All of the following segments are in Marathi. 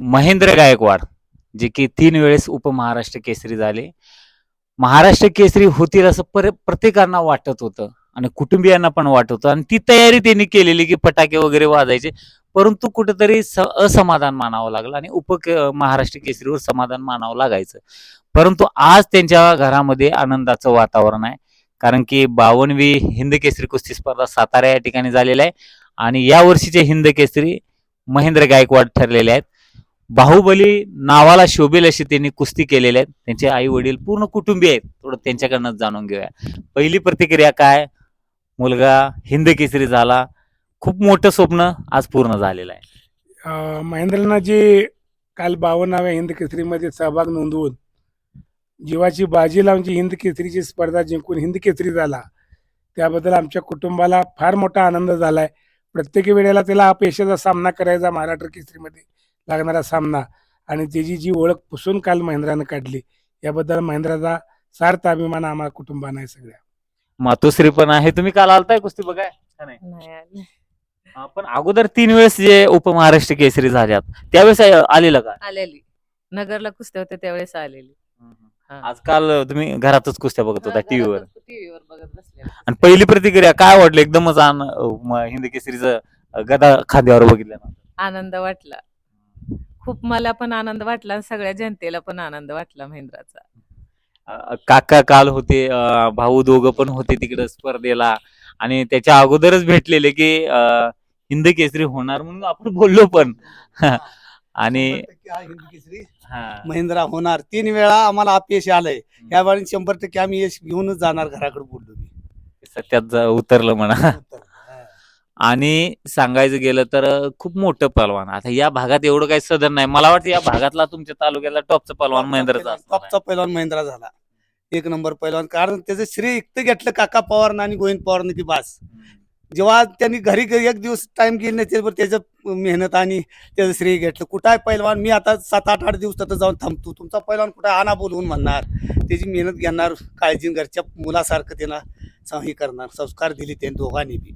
महेंद्र गायकवाड जे की 3 वेळेस उपमहाराष्ट्र केसरी झाले. महाराष्ट्र केसरी होतील असं प्रत्येकांना वाटत होतं आणि कुटुंबियांना पण वाटत होतं आणि ती तयारी त्यांनी केलेली की फटाके वगैरे वाजायचे. परंतु कुठेतरी असमाधान मानावं लागलं आणि महाराष्ट्र केसरीवर समाधान मानावं लागायचं. परंतु आज त्यांच्या घरामध्ये आनंदाचं वातावरण आहे. कारण की 52वी हिंद केसरी कुस्ती स्पर्धा सातारा या ठिकाणी झालेल्या आहे आणि या वर्षीचे हिंद केसरी महेंद्र गायकवाड ठरलेले आहेत. बाहुबली नावाला शोभेल अशी त्यांनी कुस्ती केलेल्या आहेत. त्यांचे आई वडील पूर्ण कुटुंबीय आहेत. थोडं त्यांच्याकडनं जाणून घेऊया. पहिली प्रतिक्रिया काय? मुलगा हिंद केसरी झाला. खूप मोठं स्वप्न आज पूर्ण झालेलं आहे. महेंद्रना जे काल 52व्या हिंद केसरीमध्ये सहभाग नोंदवून जीवाची बाजी लावून जी हिंद केसरीची स्पर्धा जिंकून हिंद केसरी झाला त्याबद्दल आमच्या कुटुंबाला फार मोठा आनंद झाला आहे. प्रत्येक वेळेला त्याला अपयशाचा सामना करायचा महाराष्ट्र केसरीमध्ये लागणारा सामना आणि त्याची जी ओळख पुसून काल महेंद्रानं काढली याबद्दल महेंद्राचा सार्थ अभिमान आम्हाला कुटुंबांना आहे सगळ्या. मातोश्री पण आहे. तुम्ही काल आलताय कुस्ती बघाय? नाही आले. पण अगोदर 3 वेळेस जे उपमहाराष्ट्र केसरी झाल्यात त्यावेळेस आलेलं का? आलेली नगरला कुस्त्या होत्या त्यावेळेस आलेली. हा. आजकाल तुम्ही घरातच कुस्त्या बघत होता टीव्हीवर टीव्हीवर बघत बसले. आणि पहिली प्रतिक्रिया काय वाटली? एकदमच हिंद केसरीचं गदा खांद्यावर बघितलं ना? आनंद वाटला खूप. मला पण आनंद वाटला आणि सगळ्या जनतेला पण आनंद वाटला महेंद्राचा. काका काल होते, भाऊ दोघं पण होते तिकडे स्पर्धेला आणि त्याच्या अगोदरच भेटलेले की हिंद केसरी होणार म्हणून आपण बोललो पण आणि 100% हिंद केसरी हा. महेंद्रा होणार. 3 वेळा आम्हाला अपयश आलंय. यावेळी 100% आम्ही यश घेऊनच जाणार घराकडे बोललो मी. सत्यात उतरलं म्हणा. आणि सांगायचं गेलं तर खूप मोठं पहलवान. आता या भागात एवढं काही सदन नाही. मला वाटतं या भागातला तुमच्या तालुक्यातला टॉपचा पहलवान महेंद्रचा टॉपचा पैलवान महेंद्रा झाला. 1 नंबर पैलवान. कारण त्याचं श्रेय इतकं घेतलं काका पवारनं आणि गोविंद पवारनं की बास. जेव्हा त्यांनी घरी 1 दिवस टाइम गेले नाही त्यावर त्याचं मेहनत आणि त्याचं श्रेय घेतलं. कुठं आहे पैलवान? मी आता 7-8 दिवस तिथं जाऊन थांबतो. तुमचा पैलवान कुठं आणा बोलवून म्हणणार. त्याची मेहनत घेणार, काळजी घरच्या मुलासारखं त्यांना हे करणार. संस्कार दिले त्यांनी दोघांनी बी.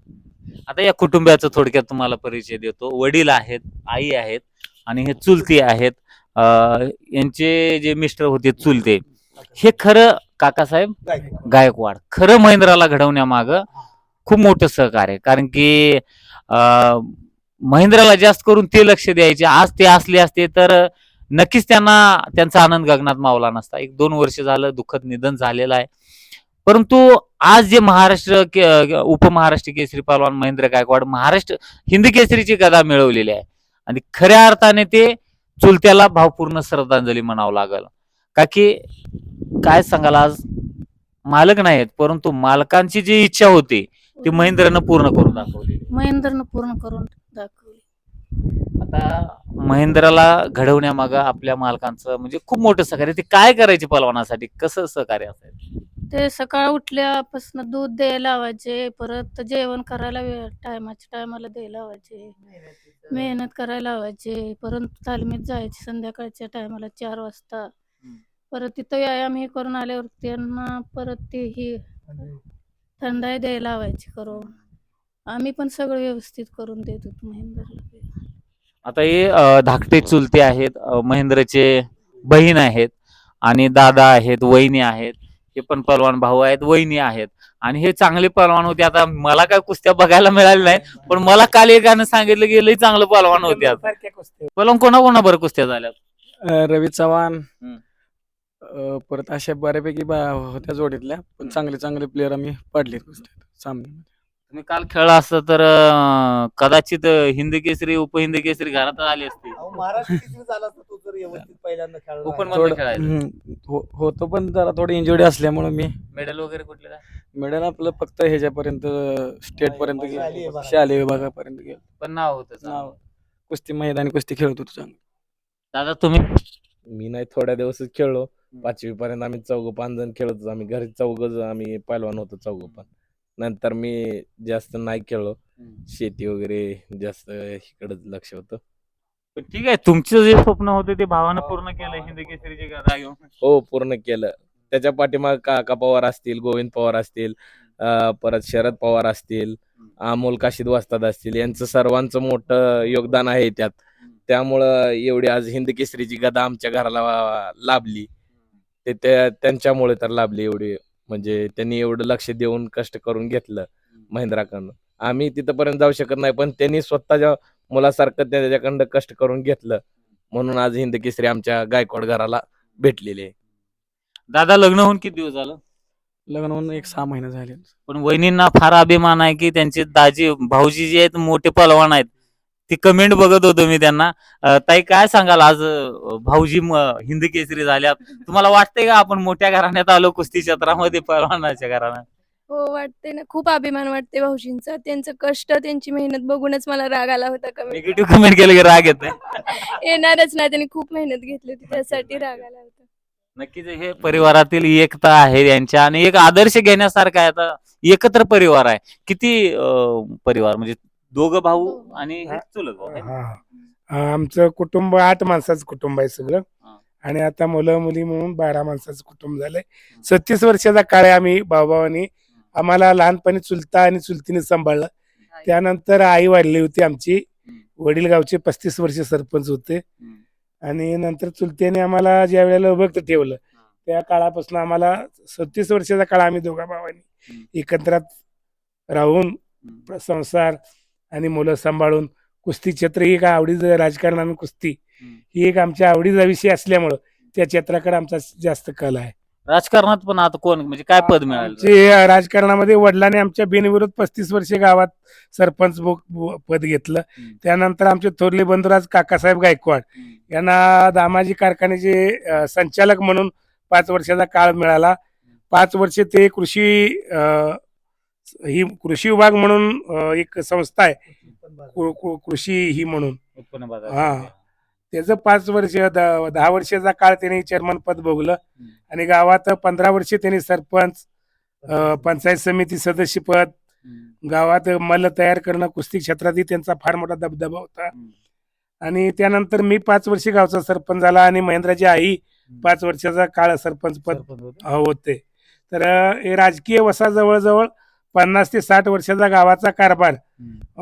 आता या कुटुंबाचा थोडक्यात तुम्हाला परिचय देतो. वडील आहेत, आई आहेत आणि हे चुलते आहेत. यांचे जे मिस्टर होते चुलते, हे खरं काकासाहेब गायकवाड खरं महेंद्राला घडवण्यामागं खूप मोठं सहकार्य. कारण की महेंद्राला जास्त करून ते लक्ष द्यायचे. आज ते असले असते तर नक्कीच त्यांचा आनंद गगनात मावला नसता. 1-2 वर्ष झालं दुःखद निधन झालेलं आहे. परंतु आज जे उपमहाराष्ट्र केसरी पहलवान महेंद्र गायकवाड महाराष्ट्र हिंद केसरीची गदा मिळवलेली आहे आणि खऱ्या अर्थाने ते चुलत्याला भावपूर्ण श्रद्धांजली म्हणावं लागल. का की काय सांगाल, आज मालक नाहीत परंतु मालकांची जी इच्छा होती ती महेंद्रनं पूर्ण करून दाखवली. आता महेंद्राला घडवण्यामागं आपल्या मालकांचं म्हणजे खूप मोठं सहकार्य. ते काय करायचे पहलवानासाठी, कसं सहकार्य असायचं? ते सकाळ उठल्यापासून दूध द्यायला लावायचे, परत जेवण करायला टायमाला द्यायला लावायचे, मेहनत करायला लावायचे, परत तालमीत जायचे संध्याकाळच्या टायमाला 4 वाजता. परत तिथं व्यायाम हे करून आल्यावर त्यांना परत ते ही थंडाई द्यायला लावायची करून. आम्ही पण सगळं व्यवस्थित करून देत होतो महेंद्रला. आता हे धाकटे चुलते आहेत, महेंद्रचे बहीण आहेत आणि दादा आहेत, वहिनी आहेत. हे पण पहलवान भाऊ आहेत, वहिनी आहेत आणि हे चांगले पहलवान होते. आता मला काय कुस्त्या बघायला मिळाल्या नाही, पण मला काल एकानं सांगितलं गेलं चांगलं पहलवान होते. पहलवान कोणा बरं कुस्त्या झाल्या? रवी चव्हाण, परत अशा बऱ्यापैकी होत्या जोडीतल्या, पण चांगले प्लेयर आम्ही पडले सामने. तुम्ही काल खेळला असता तर कदाचित हिंद केसरी उपहिंद केसरी घरात आले असते. महाराष्ट्र केसरी झाला तर तो जर व्यवस्थित पहिल्यांदा खेळला. ओपन मध्ये खेळायचं होतो पण जरा थोडी इंजुरी असल्यामुळे मी मेडल वगैरे कुठले काय? मेडल आपलं फक्त ह्याच्यापर्यंत स्टेट पर्यंत गेलो, शालेय विभागापर्यंत गेलो. पण नाव होतं नाव कुस्ती मैदानी कुस्ती खेळत होतो चांगलं. दादा तुम्ही? मी नाही, थोड्या दिवसच खेळलो. 5वी पर्यंत आम्ही 4-5 जण खेळत होतो. आम्ही घरी 4 आम्ही पहिलवान होतो 4 पण. नंतर मी जास्त नाही खेळलो. शेती वगैरे जास्त इकडंच लक्ष होतं. पण ठीक आहे, तुमचं जे स्वप्न होतं ते भावानं पूर्ण केलं हिंद केसरीची गदा घेऊन. हो, पूर्ण केलं. त्याच्या पाठीमाग काका पवार असतील, गोविंद पवार असतील, परत शरद पवार असतील, अमोल काशीद वस्ताद असतील, यांचं सर्वांचं मोठं योगदान आहे त्यात. त्यामुळं एवढी आज हिंद केसरीची गदा आमच्या घराला लाभली. त्यांच्यामुळे तर लाभली एवढी. म्हणजे त्यांनी एवढं लक्ष देऊन कष्ट करून घेतलं महेंद्राकडनं. आम्ही तिथपर्यंत जाऊ शकत नाही, पण त्यांनी स्वतःच्या मुलासारखं त्याच्याकडनं कष्ट करून घेतलं, म्हणून आज हिंद केसरी आमच्या गायकवाड घराला भेटलेली आहे. दादा लग्न होऊन किती दिवस झालं? लग्न होऊन 6 महिने झाले. पण वहिनींना फार अभिमान आहे की त्यांचे दाजी भाऊजी जे आहेत मोठे पहलवान आहेत. ती कमेंट बघत होतो मी त्यांना. ताई काय सांगाल आज भाऊजी हिंद केसरी झाल्या, तुम्हाला वाटतंय का आपण मोठ्या घराण्यात आलो कुस्ती क्षेत्रामध्ये पहलवानाच्या घराण्यात? हो वाटते ना, खूप अभिमान वाटते भाऊजींचा. त्यांचं कष्ट, त्यांची मेहनत बघूनच मला राग आला होता कमेंट निगेटिव्ह कमेंट केलं की राग येत नाही. येणारच नाही, त्यांनी खूप मेहनत घेतली होती त्यासाठी राग आला होता. नक्कीच हे परिवारातील एकता आहे यांच्या आणि एक आदर्श घेण्यासारखा आहे. आता एकत्र परिवार आहे. किती परिवार म्हणजे दोघं भाऊ आणि हे चुलत भाऊ आहेत? आमचं कुटुंब 8 माणसाचं कुटुंब आहे सगळं. हा. आणि आता मुलं मुली म्हणून 12 माणसाचं कुटुंब झालंय. 36 वर्षाचा काळ आहे. आम्ही भाऊभावानी, आम्हाला लहानपणी चुलता आणि चुलतीने सांभाळलं. त्यानंतर आई वाढली होती आमची. वडील गावचे 35 वर्ष सरपंच होते. आणि नंतर चुलत्याने आम्हाला ज्या वेळेला उभं ठेवलं त्या काळापासून आम्हाला 36 वर्षाचा काळ आम्ही दोघा भावांनी एकत्रात राहून संसार आणि मुलं सांभाळून कुस्ती क्षेत्र ही का आवडीचं राजकारण आणि कुस्ती ही एक आमच्या आवडीचा विषय असल्यामुळं त्या क्षेत्राकडे आमचा जास्त कल आहे. राजकारणात पण आता कोण म्हणजे काय पद मिळालं? आमचे राजकारणामध्ये वडिलांनी आमच्या बिनविरोध 35 वर्षे गावात सरपंच पद घेतलं. त्यानंतर आमचे थोरले बंधुराज काकासाहेब गायकवाड यांना दामाजी कारखान्याचे संचालक म्हणून 5 वर्षाचा काळ मिळाला. 5 वर्षे ते कृषी विभाग म्हणून एक संस्था आहे, कृषी ही म्हणून, उत्पन्न बाजार. हा, त्याचं 5 वर्ष 10 वर्षाचा काळ त्यांनी चेअरमन पद भोगलं. आणि गावात 15 वर्षे त्यांनी सरपंच, पंचायत समिती सदस्य पद, गावात मल्ल तयार करणं, कुस्ती क्षेत्रातही त्यांचा फार मोठा दबदबा होता. आणि त्यानंतर मी 5 वर्षे गावचा सरपंच झाला आणि महेंद्राची आई 5 वर्षाचा काळ सरपंच पद होते. तर हे राजकीय वसा जवळजवळ 50 ते 60 वर्षाचा गावाचा कारभार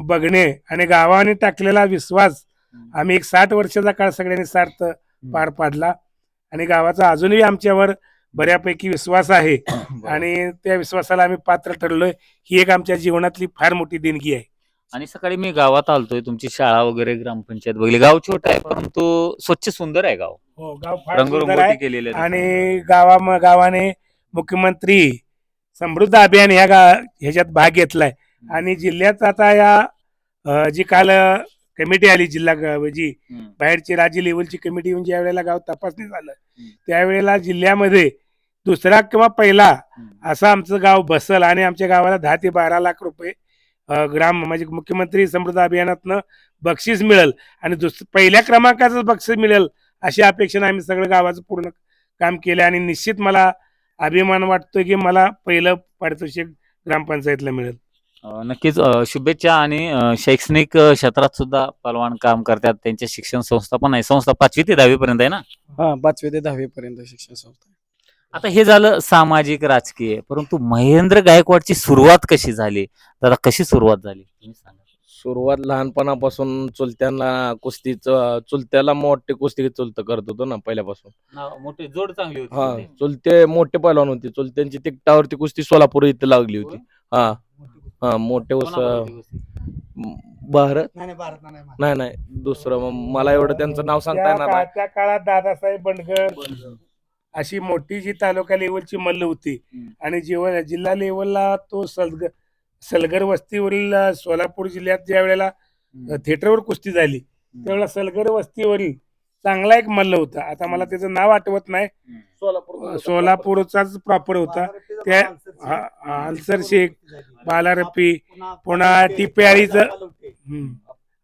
बघणे आणि गावाने टाकलेला विश्वास आम्ही एक 60 वर्षाचा काळ सगळ्यांनी सार्थ पार पाडला. आणि गावाचा अजूनही आमच्यावर बऱ्यापैकी विश्वास आहे आणि त्या विश्वासाला आम्ही पात्र ठरलोय. ही एक आमच्या जीवनातली फार मोठी देणगी आहे. आणि सकाळी मी गावात आलतोय, तुमची शाळा वगैरे ग्रामपंचायत बघली. गाव छोटं आहे परंतु स्वच्छ सुंदर आहे गाव. हो, गाव फार सुंदर रंगरंगोटी आहे. केलेली आहे. आणि गावाने मुख्यमंत्री समृद्ध अभियान ह्याच्यात भाग घेतलाय. आणि जिल्ह्यात आता या जी काल कमिटी आली, जिल्हा जी बाहेरची राज्य लेवलची कमिटी येऊन ज्या वेळेला गाव तपासणी झालं त्यावेळेला जिल्ह्यामध्ये दुसरा किंवा पहिला असं आमचं गाव बसल. आणि आमच्या गावाला 10 ते 12 लाख रुपये म्हणजे मुख्यमंत्री समृद्ध अभियानातनं बक्षीस मिळेल आणि पहिल्या क्रमांकाचं बक्षीस मिळेल अशी अपेक्षेने आम्ही सगळं गावाचं पूर्ण काम केलं. आणि निश्चित मला अभिमान वाटतोय की मला पहिलं पारितोषिक ग्रामपंचायतला मिळेल. नक्कीच शुभेच्छा. आणि शैक्षणिक क्षेत्रात सुद्धा पहलवान काम करतात. त्यांच्या शिक्षण संस्था पण आहे. संस्था 5वी ते 10वी पर्यंत आहे ना? हा, 5वी ते 10वी पर्यंत शिक्षण संस्था. आता हे झालं सामाजिक राजकीय, परंतु महेंद्र गायकवाडची सुरुवात कशी झाली? दादा कशी सुरुवात झाली तुम्ही सांगा. सुरुवात लहानपणापासून चुलत्याला मोठे कुस्ती चुलत करत होतो ना पहिल्यापासून. मोठी जोड चांगली हा, होती. चुलते मोठे पैलवान होते. चुलत्यांची तिकटावरती कुस्ती सोलापूर इथे लागली होती. हा हा, मोठे भारत नाही दुसरं मला एवढं त्यांचं नाव सांगता येणार नाही. त्या काळात दादासाहेब बंडगर अशी मोठी जी तालुका लेवलची मल्ल होती. आणि जिल्हा लेवलला तो सलगर वस्तीवरील सोलापूर जिल्ह्यात ज्या वेळेला थिएटरवर कुस्ती झाली त्यावेळेला सलगर वस्तीवरील चांगला एक मल्ल होता. आता मला त्याचं नाव आठवत नाही. सोलापूरचाच प्रॉपर होता. त्या आन्सर शेख, बालारपी, पुन्हा टिप्याळीचं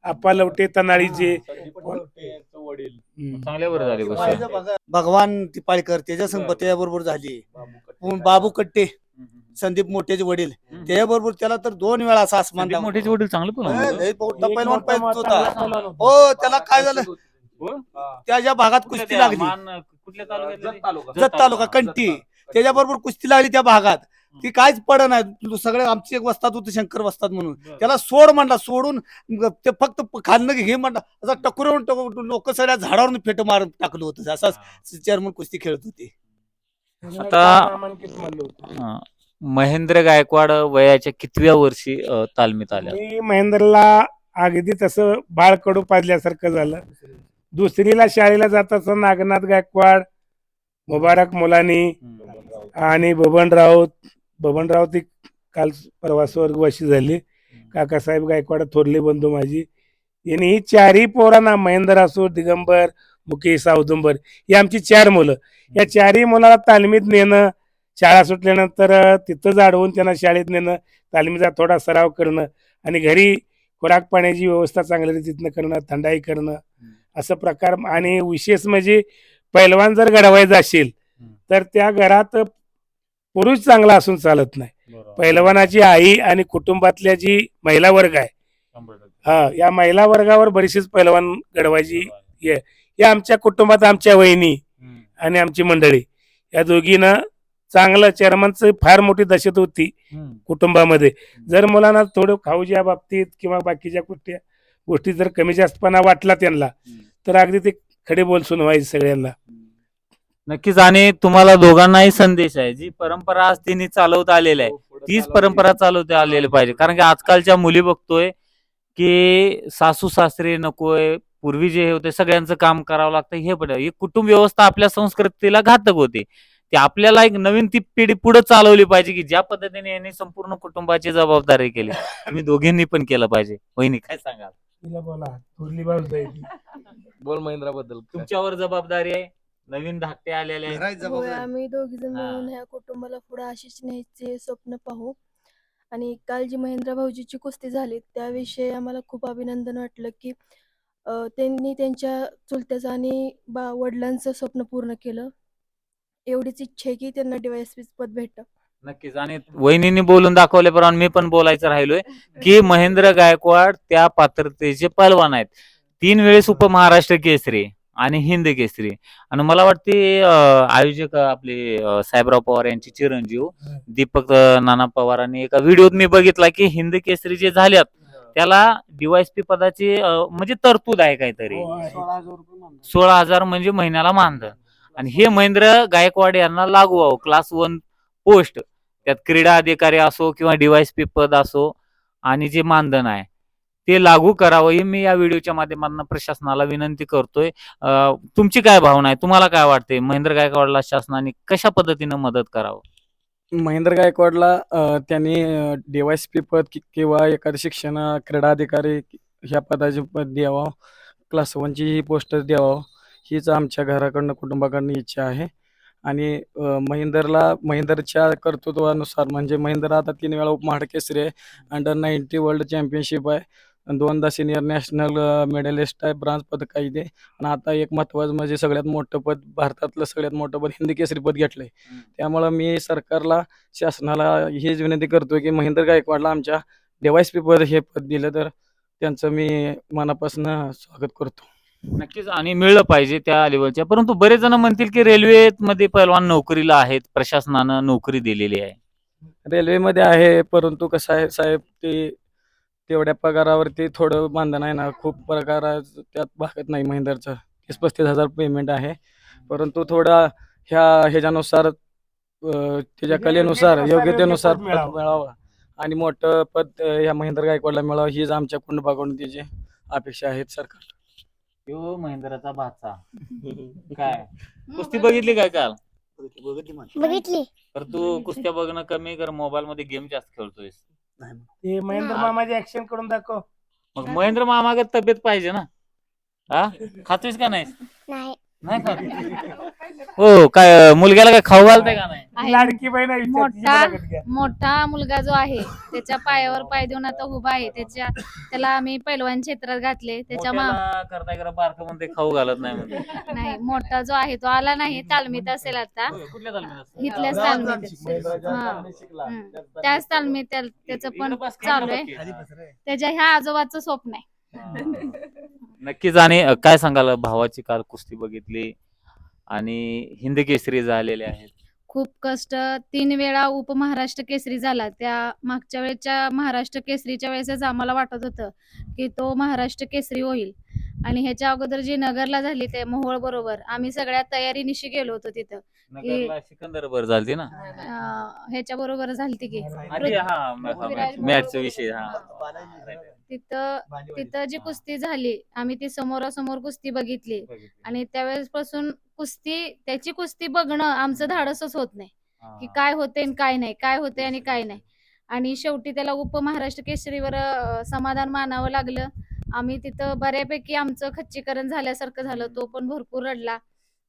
आप्पा लवटे तनाळीचे चांगल्यावर झाली गोष्ट. भगवान तिपाळकर त्याच्याबरोबर झाली. बाबू कट्टे, संदीप मोठेचे वडील, त्याच्याबरोबर त्याला तर 2 वेळा असा आसमान संदीप मोठेचे वडील चांगले पण लय मोठा पैलवान पाहिजे होता. हो, त्याला काय झालं, त्या ज्या भागात कुस्ती लागली, कुठल्या तालुक्यात? जत तालुका कंटी, त्याच्याबरोबर कुस्ती लागली त्या भागात. ती काहीच पड नाही. सगळे आमची एक वस्तात होती शंकर वस्तात म्हणून, त्याला सोड म्हणला, सोडून ते फक्त खाल्लं घे म्हणला, असा टकुरून लोक सगळ्या झाडावरून फेट मारून टाकलं होतं. असाच चेअरमन कुस्ती खेळत होते. आता नामांकित म्हणलं होतं. अं, महेंद्र गायकवाड वयाच्या कितव्या वर्षी तालमीत आल्या? मी महेंद्रला अगदी तसं बाळ कडू पाजल्यासारखं झालं. दुसरीला शाळेला जात असताना नागनाथ गायकवाड, मुबारक मुलानी आणि बबन राऊत एक काल परवा स्वर्गवासी झाले. काकासाहेब गायकवाड थोरले बंधू माझी, यांनी ही चारही पोरांना, महेंद्र असो, दिगंबर, मुकेश, औदुंबर, ही आमची 4 मुलं. या 4ही मुलाला तालमीत नेणं, शाळा सुटल्यानंतर तिथंच अडवून त्यांना शाळेत नेणं, तालमीचा थोडा सराव करणं आणि घरी खुराक पाण्याची व्यवस्था चांगल्या रीतीनं करणं, थंडाई करणं, असं प्रकार. आणि विशेष म्हणजे पैलवान जर घडवायचा असेल तर त्या घरात पुरुष चांगला असून चालत नाही. पैलवानाची आई आणि कुटुंबातल्या जी महिला वर्ग आहे, या महिला वर्गावर बरीचशीच पैलवान घडवायची या आमच्या कुटुंबात आमच्या वहिनी आणि आमची मंडळी या दोघीनं चांगलं, चेअरमनचं फार मोठी दहशत होती कुटुंबामध्ये. जर मुलांना थोडं खाऊच्या बाबतीत किंवा बाकीच्या गोष्टी जर कमी जास्तपणा वाटला त्यांना, तर अगदी ते खडे बोल सुनवायचे सगळ्यांना. नक्कीच. आणि तुम्हाला दोघांनाही संदेश आहे, जी परंपरा आज तिने चालवत आलेली आहे तीच परंपरा चालवता आलेली पाहिजे. कारण की आजकालच्या मुली बघतोय की सासू सासरे नकोय, पूर्वी जे होते सगळ्यांचं काम करावं लागतं, हे पण ही कुटुंब व्यवस्था आपल्या संस्कृतीला घातक होते. ते आपल्याला एक नवीन ती पिढी पुढे चालवली पाहिजे की ज्या पद्धतीने यांनी संपूर्ण कुटुंबाची जबाबदारी केली, तुम्ही दोघींनी पण केलं पाहिजे. वहिनी काय सांगाल? तिला बोला, थोरली बाजू जाईल. बोल महेंद्राबद्दल. तुमच्यावर जबाबदारी आहे, नवीन धाकटे आलेले आहेत. घरात होय, जबाबदारी. आम्ही दोघी जण हा. मिळून ह्या कुटुंबाला पुढे अशीच न्यायचे स्वप्न पाहू. आणि काल जी महेंद्र भाऊजीची कुस्ती झाली त्याविषयी आम्हाला खूप अभिनंदन वाटलं की त्यांनी त्यांच्या चुलत्याचं आणि वडिलांचं स्वप्न पूर्ण केलं. एवढीच इच्छा आहे की त्यांना DYSP पद भेटतं. नक्कीच. आणि वहिनींनी बोलून दाखवल्याप्रमाणे मी पण बोलायचं राहिलोय की महेंद्र गायकवाड त्या पात्रतेचे पहलवान आहेत. 3 वेळेस उपमहाराष्ट्र केसरी आणि हिंद केसरी. आणि मला वाटते आयोजक आपले साहेबराव पवार यांचे चिरंजीव दीपक नाना पवारांनी एका व्हिडिओत मी बघितला की हिंद केसरी जे झाल्यात त्याला DYSP पदाची म्हणजे तरतूद आहे काहीतरी, 16,000 म्हणजे महिन्याला मानधन. आणि हे महेंद्र गायकवाड यांना लागू व्हावं. क्लास 1 पोस्ट, त्यात क्रीडा अधिकारी असो किंवा DYSP पद असो, आणि जे मानधन आहे ते लागू करावं ही मी या व्हिडिओच्या माध्यमातून प्रशासनाला विनंती करतोय. तुमची काय भावना आहे? तुम्हाला काय वाटते महेंद्र गायकवाडला शासनाने कशा पद्धतीनं मदत करावं? महेंद्र गायकवाडला त्यांनी DYSP पद किंवा एखादं शिक्षण क्रीडा अधिकारी ह्या पदाचे पद द्यावं, क्लास 1ची ही पोस्ट द्यावं, हीच आमच्या घराकडनं कुटुंबाकडनं इच्छा आहे. आणि महेंद्रच्या कर्तृत्वानुसार म्हणजे महेंद्र आता 3 वेळा उपमहाराष्ट्र केसरी आहे, अंडर-19 वर्ल्ड चॅम्पियनशिप आहे, 2दा सिनियर नॅशनल मेडलिस्ट आहे, ब्रॉन्झ पदक आहे ते. आणि आता एक महत्त्वाचं म्हणजे सगळ्यात मोठं पद, भारतातलं सगळ्यात मोठं पद हिंद केसरी पद घेतलंय. त्यामुळं मी सरकारला, शासनाला हीच विनंती करतोय की महेंद्र गायकवाडला आमच्या DYSP पद हे पद दिलं तर त्यांचं मी मनापासून स्वागत करतो. नक्कीच. आणि मिळलं पाहिजे त्या लेवलच्या. परंतु बरेच जण म्हणतील की रेल्वेमध्ये पैलवान नोकरीला आहेत, प्रशासनानं नोकरी दिलेली आहे. रेल्वेमध्ये आहे, परंतु कसं आहे साहेब, ते तेवढ्या पगारावरती थोडं मानधन आहे ना, खूप पगार त्यात भागत नाही. महेंद्रचं 30-35 हजार पेमेंट आहे, परंतु थोडा ह्याच्यानुसार त्याच्या कलेनुसार, योग्यतेनुसार पद मिळावं आणि मोठं पद ह्या महेंद्र गायकवाडला मिळावं हीच आमच्या कुटुंबाकडून त्याची अपेक्षा आहेत सरकार. यो महेंद्राचा भाचा काय कुस्ती बघितली काय काल? बघितली. तर तू कुस्त्या बघणं कमी कर, मोबाईल मध्ये गेम जास्त खेळतोयस. ते महेंद्र मामाची ऍक्शन करून दाखव. मग महेंद्र मामागत तब्येत पाहिजे ना. हा, खातोयस का नाही? नाही. नाही खात? हो, काय मुलग्याला काय खाऊ घालताय का नाही? लाडकी बहीण आहे, विचार तिची मुलाखत घ्या. मोठा मुलगा जो आहे त्याच्या पायावर पाय देऊन आता उभा आहे. त्याला आम्ही पैलवान क्षेत्रात घातले. मोठ्याला करताय करा, बारकं म्हणते खाऊ घालत नाही म्हणते. नाही, मोठा जो आहे तो आला नाही, तालमीत असेल आता. होय, कुठल्या तालमीत असतं? इथल्याच तालमीत. त्याच तालमीत त्याचं पण चालू आहे. त्याच्या ह्या आजोबाचं स्वप्न आहे. नक्कीच. आणि काय सांगाल, भावाची काल कुस्ती बघितली आणि हिंद केसरी झालेले आहेत, खूप कष्ट, 3 वेळा उपमहाराष्ट्र केसरी झाला. त्या मागच्या वेळेच्या महाराष्ट्र केसरीच्या वेळेसच आम्हाला वाटत होतं की तो महाराष्ट्र केसरी होईल. आणि ह्याच्या अगोदर जी नगरला झाली ते मोहोळ बरोबर, आम्ही सगळ्या तयारीनिशी गेलो होतो तिथं. नगरला सिकंदर बर झालती ना ह्याच्या बरोबर झालती की पृथ्वीराज मॅचचा विषय तिथं तिथं जी कुस्ती झाली, आम्ही ती समोरासमोर कुस्ती बघितली आणि त्यावेळेसपासून त्याची कुस्ती बघणं आमचं धाडसच होत नाही की काय होते आणि काय नाही, काय होते आणि काय नाही. आणि शेवटी त्याला उपमहाराष्ट्र केसरीवर समाधान मानावं लागलं. आम्ही तिथं बऱ्यापैकी आमचं खच्चीकरण झाल्यासारखं झालं. तो पण भरपूर रडला.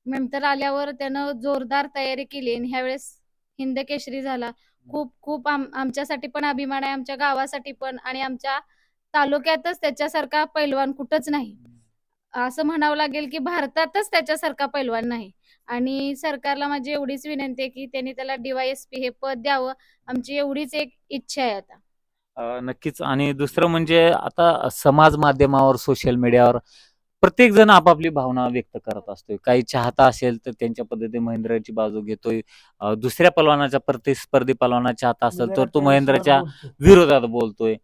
नंतर आल्यावर त्यानं जोरदार तयारी केली आणि ह्यावेळेस हिंद केसरी झाला. खूप खूप आमच्यासाठी पण अभिमान आहे, आमच्या गावासाठी पण, आणि आमच्या तालुक्यातच त्याच्यासारखा पैलवान कुठंच नाही. असं म्हणावं लागेल की भारतातच त्याच्यासारखा पैलवान नाही. आणि सरकारला माझी एवढीच विनंती आहे की त्यांनी त्याला DYSP हे पद द्यावं. आमची एवढीच एक इच्छा आहे आता. नक्कीच. आणि दुसरं म्हणजे आता समाज माध्यमावर, सोशल मीडियावर प्रत्येक जण आपापली भावना व्यक्त करत असतोय. काही चाहता असेल तर त्यांच्या पद्धतीने महेंद्राची बाजू घेतोय. दुसऱ्या पलवानाच्या, प्रतिस्पर्धी पलवानाचा चाहता असेल तर तो महेंद्राच्या विरोधात बोलतोय.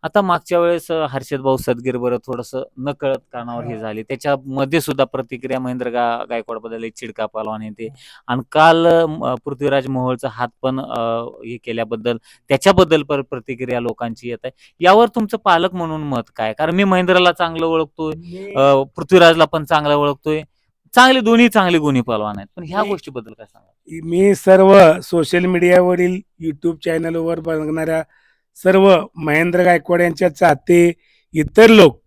आता मागच्या वेळेस हर्षद भाऊ सदगीर बरं थोडंसं नकळत कानावर हे झाले. त्याच्यामध्ये सुद्धा प्रतिक्रिया महेंद्र गायकवाड बद्दल एक चिडका पलवान येते. आणि काल पृथ्वीराज मोहोळचा हात पण हे केल्याबद्दल त्याच्याबद्दल प्रतिक्रिया लोकांची येत आहे. यावर तुमचं पालक म्हणून मत काय? कारण मी महेंद्रला चांगलं ओळखतोय, पृथ्वीराजला पण चांगलं ओळखतोय. दोन्ही चांगले गुणी पलवान आहेत. पण ह्या गोष्टीबद्दल काय सांगा? मी सर्व सोशल मीडियावरील YouTube चॅनलवर बघणाऱ्या सर्व महेंद्र गायकवाड यांच्या चाहते, इतर लोक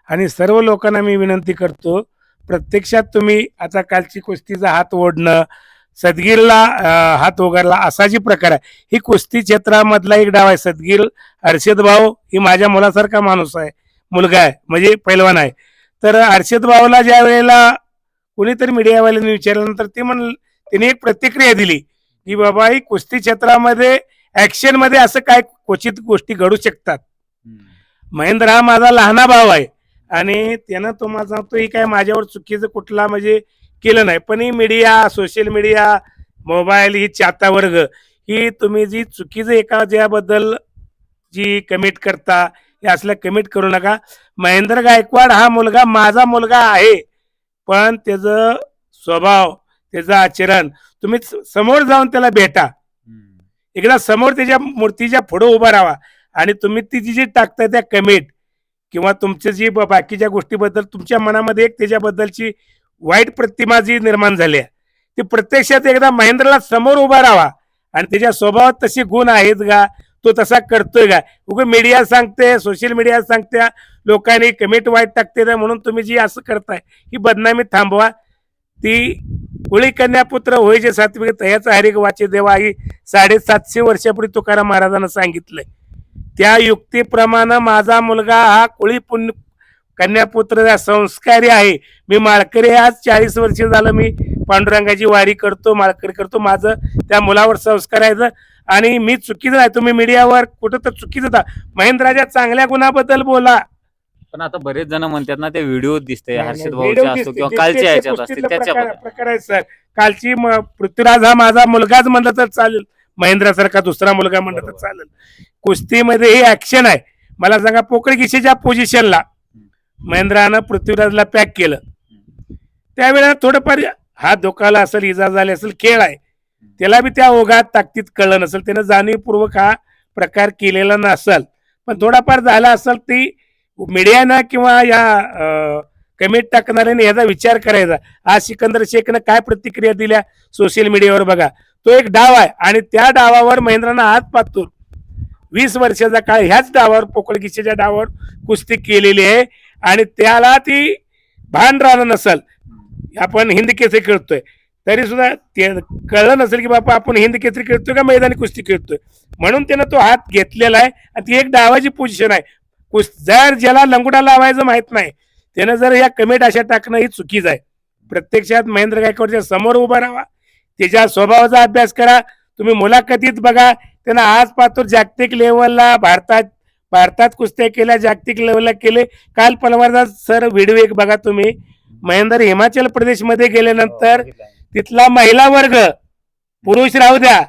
आणि सर्व लोकांना मी विनंती करतो, प्रत्यक्षात तुम्ही आता कालची कुस्तीचा हात ओढणं, सदगीरला हात वगरला असा जी प्रकार आहे, ही कुस्ती क्षेत्रामधला एक डाव आहे. सदगीर हर्षद भाऊ ही माझ्या मुलासारखा माणूस आहे, मुलगा आहे, म्हणजे पैलवान आहे. तर हर्षद भाऊला ज्या वेळेला कोणीतरी मीडियावाल्यांनी विचारल्यानंतर त्यांनी एक प्रतिक्रिया दिली की बाबा ही कुस्ती क्षेत्रामध्ये ऍक्शन मध्ये असं काय क्वचित गोष्टी घडू शकतात. महेंद्र हा माझा लहाना भाव आहे आणि त्यानं तुम्हाला सांगतो ही काय माझ्यावर चुकीचं कुठला म्हणजे केलं नाही. पण ही मीडिया, सोशल मीडिया, मोबाईल, ही चाहता वर्ग, ही तुम्ही जी चुकीचं एखाद्याबद्दल जी कमेंट करता, हे असल्या कमेंट करू नका. महेंद्र गायकवाड हा मुलगा माझा मुलगा आहे, पण त्याचं स्वभाव, त्याचं आचरण तुम्ही समोर जाऊन त्याला भेटा. एकदा समोर त्याच्या मूर्तीच्या पुढे उभा राहा आणि तुम्ही ती जी टाकताय त्या कमेंट किंवा तुमच्या जी बाकीच्या गोष्टीबद्दल तुमच्या मनामध्ये एक त्याच्याबद्दलची वाईट प्रतिमा जी निर्माण झाली आहे, ती प्रत्यक्षात एकदा महेंद्रला समोर उभा राहा आणि त्याच्या स्वभावात तसे गुण आहेत का, तो तसा करतोय का. उगा मीडिया सांगते, सोशल मीडिया सांगते, लोकांनी कमेंट वाईट टाकते म्हणून तुम्ही जी असं करताय ही बदनामी थांबवा. ती कुळी कन्यापुत्र होय जे सात्विक तयाचा हरिक वाचे देवा, ही 750 वर्षापूर्वी तुकाराम महाराजांना सांगितलंय. त्या युक्तीप्रमाणे माझा मुलगा हा कुळी कन्यापुत्र संस्कारी आहे. मी माळकरी, आज 40 वर्ष झालं मी पांडुरंगाची वारी करतो, माळकरी करतो. माझं त्या मुलावर संस्कार आहे आणि मी चुकीचं आहे. तुम्ही मीडियावर कुठं तर चुकीचं महेंद्राच्या चांगल्या गुणाबद्दल बोला. पण आता बरेच जण म्हणतात ना, ते व्हिडिओ दिसते हर्षद भाऊचे असतो किंवा कालच्या ह्याच्यात असते त्याच्या प्रकार आहे सर. कालची पृथ्वीराज हा माझा मुलगाच म्हणलं तर चालेल, महेंद्रासारखा दुसरा मुलगा म्हणलं तर चालेल. कुस्तीमध्ये ही ऍक्शन आहे. मला सांगा, पोकळ गिशीच्या पोझिशनला महेंद्रानं पृथ्वीराजला पॅक केलं, त्यावेळेला थोडंफार हात धोकाला असेल, इजा झाली असेल, खेळ आहे, त्याला बी त्या ओघात ताकदीत कळलं नसेल, त्यानं जाणीवपूर्वक हा प्रकार केलेला नसेल. पण थोडाफार झाला असेल, ती मीडियानं किंवा या कमेंट टाकणाऱ्याने याचा विचार करायचा. आज सिकंदर शेखनं काय प्रतिक्रिया दिल्या सोशल मीडियावर बघा. तो एक डाव आहे आणि त्या डावावर महेंद्रानं हात पातूर 20 वर्षाचा काळ ह्याच डावावर, पोकळगिशीच्या डावावर कुस्ती केलेली आहे आणि त्याला ती भान राहणं नसेल. आपण हिंद केसरी खेळतोय तरी सुद्धा ते कळलं नसेल की बापा आपण हिंद केसरी खेळतोय का मैदानी कुस्ती खेळतोय, म्हणून त्यानं तो हात घेतलेला आहे आणि ती एक डावाची पोझिशन आहे. जर ज्याला लंगोटा लावायचं माहित नाही त्यानं जर या कमेंट अशा टाकणं ही चुकीच आहे. प्रत्यक्षात महेंद्र गायकवाडच्या समोर उभा राहा, त्याच्या स्वभावाचा अभ्यास करा. तुम्ही मुलाखतीत बघा, त्यानं आज पातूर जागतिक लेवलला भारतात कुस्त्या केल्या, जागतिक लेवलला केले. काल पलवारचा सर व्हिडिओ एक बघा तुम्ही. महेंद्र हिमाचल प्रदेशमध्ये गेल्यानंतर तिथला महिला वर्ग पुरुष राहू द्या,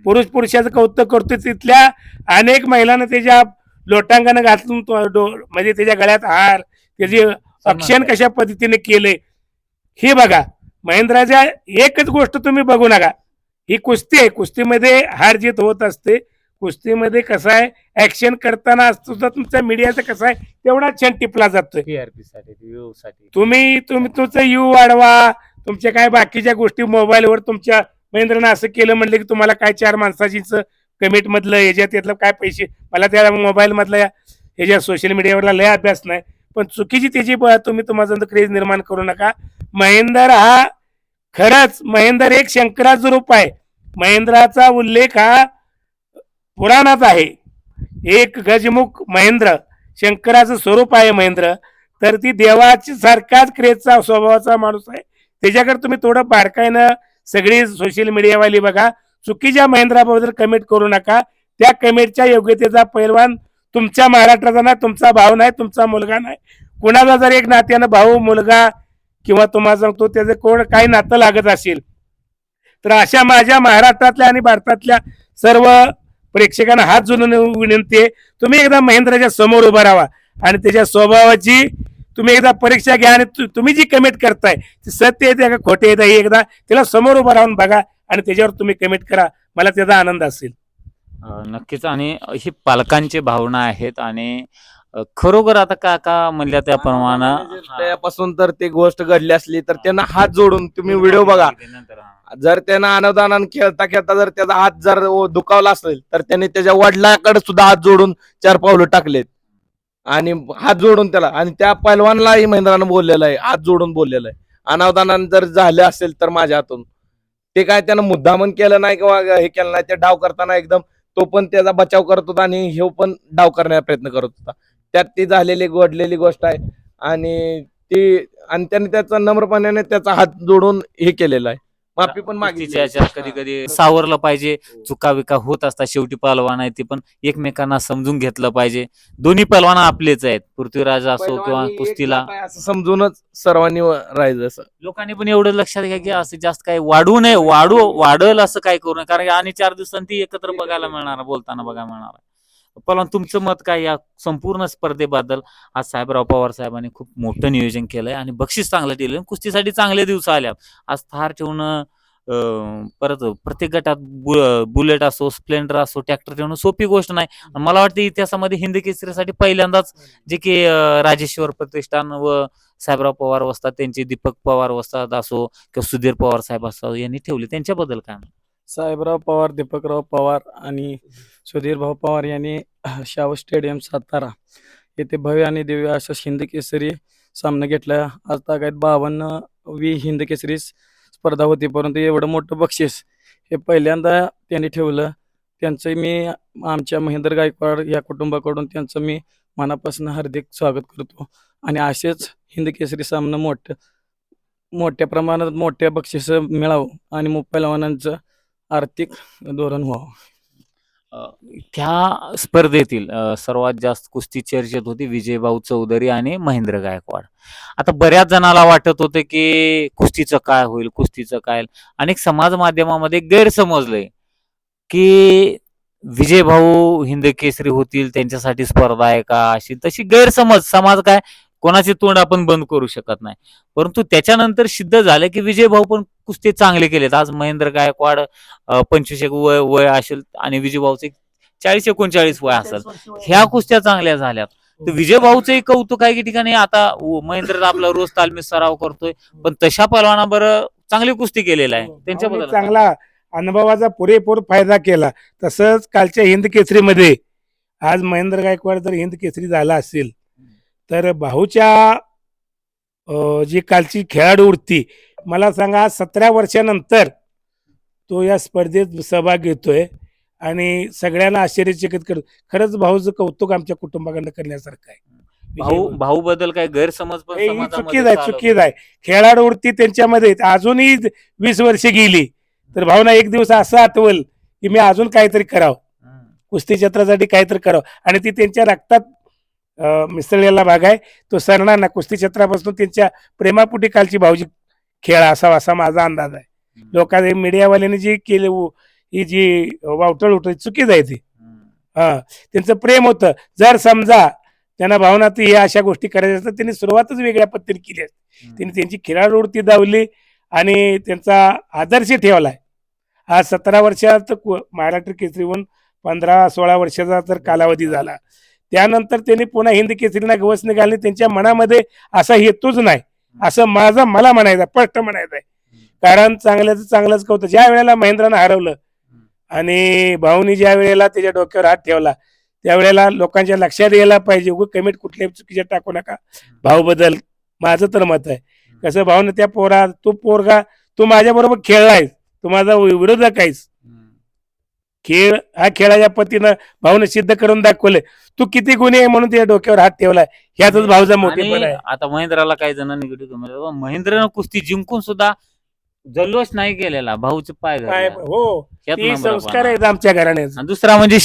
पुरुषाचं कौतुक करतो. तिथल्या अनेक महिलांना त्याच्या लोटांगण घातून म्हणजे त्याच्या गळ्यात हार, त्याची अक्षण कशा पद्धतीने केले हे बघा. महेंद्राच्या एकच गोष्ट तुम्ही बघू नका, ही कुस्ती आहे. कुस्तीमध्ये हार जीत होत असते. कुस्तीमध्ये कसं आहे, ऍक्शन करताना सुद्धा तुमचा मीडियाचा कसा आहे तेवढा क्षण टिपला जातोय. टीआरपी साठी, व्ह्यू साठी तुम्ही तुमचं यू वाढवा, तुमच्या काय बाकीच्या गोष्टी मोबाईलवर तुमच्या महेंद्रनं असं केलं म्हणलं की तुम्हाला काय 4 माणसाचीच कमिट मधलं यातलं काय पैसे, मला त्या मोबाईल मधल्या ह्याच्या सोशल मीडियावरला लय अभ्यास नाही, पण चुकीची त्याची तुम्ही तुम्हाला क्रेज निर्माण करू नका. महेंद्र हा खरंच, महेंद्र एक शंकराचं रूप आहे. महेंद्राचा उल्लेख हा पुराणात आहे. एक गजमुख महेंद्र, शंकराचं स्वरूप आहे महेंद्र. तर ती देवाची सारखाच क्रेजचा स्वभावाचा माणूस आहे. त्याच्याकडे तुम्ही थोडं बारकाईनं सगळी सोशल मीडियावाली बघा. चुकीच्या महेंद्राबद्दल कमेंट करू नका. त्या कमेंटच्या योग्यतेचा पैलवान तुमच्या महाराष्ट्राचा नाही, तुमचा भाऊ नाही, तुमचा मुलगा नाही. कुणाला जर एक नात्यानं भाऊ, मुलगा किंवा तुम्हाला सांगतो त्याचं कोण काही नातं लागत असेल तर अशा माझ्या महाराष्ट्रातल्या आणि भारतातल्या सर्व प्रेक्षकांना हात जोडून विनंती आहे, तुम्ही एकदा महेंद्राच्या समोर उभा राहा आणि त्याच्या स्वभावाची तुम्ही एकदा परीक्षा घ्या आणि तुम्ही जी कमेंट करताय ती सत्य येते का खोटे येते हे एकदा त्याला समोर उभा राहून बघा आणि त्याच्यावर तुम्ही कमेंट करा. मला त्याचा आनंद असेल. नक्कीच. आणि ही पालकांची भावना आहेत आणि खरोखर आता काका म्हणल्या त्याप्रमाणे त्यापासून तर ती गोष्ट घडली असली तर त्यांना हात जोडून तुम्ही व्हिडिओ बघा. जर त्यांना अनुदानानं खेळता खेळता जर त्याचा हात जर दुखावला असेल तर त्यांनी त्याच्या वडिलांकडे सुद्धा हात जोडून 4 पावलं टाकलेत आणि हात जोडून त्याला, आणि त्या पैलवानलाही महेंद्रानं बोललेलं आहे, हात जोडून बोललेलं आहे. अनुदानानं जर झालं असेल तर माझ्या हातून, ते काय त्यानं मुद्दामन केलं नाही किंवा हे केलं नाही. ते डाव करताना एकदम तो पण त्याचा बचाव करत होता आणि हे पण डाव करण्याचा प्रयत्न करत होता. त्यात ती झालेली घडलेली गोष्ट आहे आणि त्याने त्याचा नम्रपणाने त्याचा हात जोडून हे केलेलं आहे, माफी पण मागितली. कधी कधी सावरलं पाहिजे. चुकाविका होत असतात. शेवटी पहलवान आहे ते पण एकमेकांना समजून घेतलं पाहिजे. दोन्ही पहलवान आपलेच आहेत, पृथ्वीराज असो किंवा पैलवानी कुस्तीला. एक नातं आहे असं समजूनच सर्वांनी राहायचं. असं लोकांनी पण एवढं लक्षात घ्या की असं जास्त काही वाढवू नये, वाढल असं काय करू नये, कारण आणि 4 दिवसांनी ती एकत्र बघायला मिळणार, बोलताना बघायला मिळणार. पण तुमचं मत काय या संपूर्ण स्पर्धेबद्दल? आज साहेबराव पवार साहेबांनी खूप मोठं नियोजन केलंय आणि बक्षीस चांगलं दिलं. कुस्तीसाठी चांगले दिवस आल्या. आज थार ठेवून परत प्रत्येक गटात बुलेट असो, स्प्लेंडर असो, ट्रॅक्टर ठेवणं सोपी गोष्ट नाही. मला वाटतं इतिहासामध्ये हिंद केसरीसाठी पहिल्यांदाच जे की राजेश्वर प्रतिष्ठान व साहेबराव पवार वस्ताद त्यांचे दीपक पवार वस्ताद असो किंवा सुधीर पवार साहेब असो यांनी ठेवले, त्यांच्याबद्दल काय? साहेबराव पवार, दीपकराव पवार आणि सुधीर भाऊ पवार यांनी शाहू स्टेडियम सातारा येथे भव्य आणि दिव्य अशा हिंद केसरी सामना घेतला. आज तागायत 52वी हिंद केसरी स्पर्धा होती, परंतु एवढं मोठं बक्षीस हे पहिल्यांदा त्यांनी ठेवलं. त्यांचं मी आमच्या महेंद्र गायकवाड या कुटुंबाकडून त्यांचं मी मनापासून हार्दिक स्वागत करतो आणि असेच हिंद केसरी सामना मोठ्या प्रमाणात मोठ्या बक्षीस मिळावं आणि पैलवानांचं आर्थिक धोरण व्हावं. त्या स्पर्धेतील सर्वात जास्त कुस्ती चर्चेत होती विजयभाऊ चौधरी आणि महेंद्र गायकवाड. आता बऱ्याच जणाला वाटत होते की कुस्तीचं काय होईल, कुस्तीचं काय. अनेक समाज माध्यमामध्ये गैरसमजलंय की विजयभाऊ हिंद केसरी होतील, त्यांच्यासाठी स्पर्धा आहे का, अशी तशी गैरसमज. समाज काय, कोणाचे तोंड आपण बंद करू शकत नाही. परंतु त्याच्यानंतर सिद्ध झालं की विजयभाऊ पण कुस्ती चांगले केलेत. आज महेंद्र गायकवाड 25 वय असेल आणि विजयभाऊचे 40-39 वय असेल. ह्या कुस्त्या चांगल्या झाल्यात. तर विजयभाऊचंही कौतुक आहे की ठिकाणी आता महेंद्र आपला रोज तालमीत सराव करतोय, पण तशा पहलवाना बरं चांगली कुस्ती केलेला आहे. त्यांच्याबद्दल चांगला अनुभवाचा पुरेपूर फायदा केला. तसंच कालच्या हिंद केसरीमध्ये आज महेंद्र गायकवाड जर हिंद केसरी झाला असेल तर भाऊच्या जी कालची खेळाडू वृत्ती, मला सांगा 17 वर्षानंतर तो या स्पर्धेत सहभाग घेतोय आणि सगळ्यांना आश्चर्यचकित करतो. खरंच भाऊचं कौतुक आमच्या कुटुंबाकडनं करण्यासारखं आहे. भाऊ बद्दल काय गैरसमज पण चुकीच आहे. खेळाडू वृत्ती त्यांच्यामध्ये अजूनही 20 वर्ष गेली तर भावना एक दिवस असं आठवल की मी अजून काहीतरी करावं, कुस्ती क्षेत्रासाठी काहीतरी करावं, आणि ती त्यांच्या रक्तात मिसळलेला भाग आहे. तो सरणार ना. कुस्ती क्षेत्रापासून त्यांच्या प्रेमापोटी कालची भाऊजी खेळ असावा असा माझा अंदाज आहे. लोकांनी मीडियावाल्यांनी जी केली ही जी वावटळ उठली चुकीच आहे ती. हा, त्यांचं प्रेम होतं. जर समजा त्यांना भावनात हे अशा गोष्टी करायच्या असतात त्यांनी सुरुवातच वेगळ्या पद्धतीने केली असते. त्यांनी त्यांची खेळाडूवृत्ती दावली आणि त्यांचा आदर्श ठेवलाय. आज 17 वर्षात महाराष्ट्र केसरी होऊन 15-16 वर्षाचा तर कालावधी झाला. त्यानंतर त्यांनी पुन्हा हिंद केसरीला गवसणी घालणे त्यांच्या मनामध्ये असा हेतूच नाही, असं मला म्हणायचं, स्पष्ट म्हणायचं आहे. कारण चांगल्याचं चांगलंच कौतुक. ज्या वेळेला महेंद्रानं हरवलं आणि भाऊनी ज्या वेळेला त्याच्या डोक्यावर हात ठेवला त्यावेळेला लोकांच्या लक्षात यायला पाहिजे. कमेंट कुठल्याही चुकीच्या टाकू नका भाऊ बद्दल. माझं तर मत आहे कसं भाऊनं त्या पोरगा तू माझ्या बरोबर खेळलायस, तू माझा विरोधक आहेस. खेळ हा खेळाच्या पतीनं भाऊनं सिद्ध करून दाखवलंय. तू किती गुन्हे आहे म्हणून त्याच्या डोक्यावर हात ठेवलाय. ह्यातच भाऊचा मोठेपणा आणि आहे. आता महेंद्राला काही जण निगेटिव्ह महेंद्रनं कुस्ती जिंकून सुद्धा जल्लोष नाही केलेला, भाऊचे पाय काय धरले. हो, ह्यात ती नंबर संस्कार पण. आहेत आमच्या घराण्याचे. आणि दुसरा म्हणजे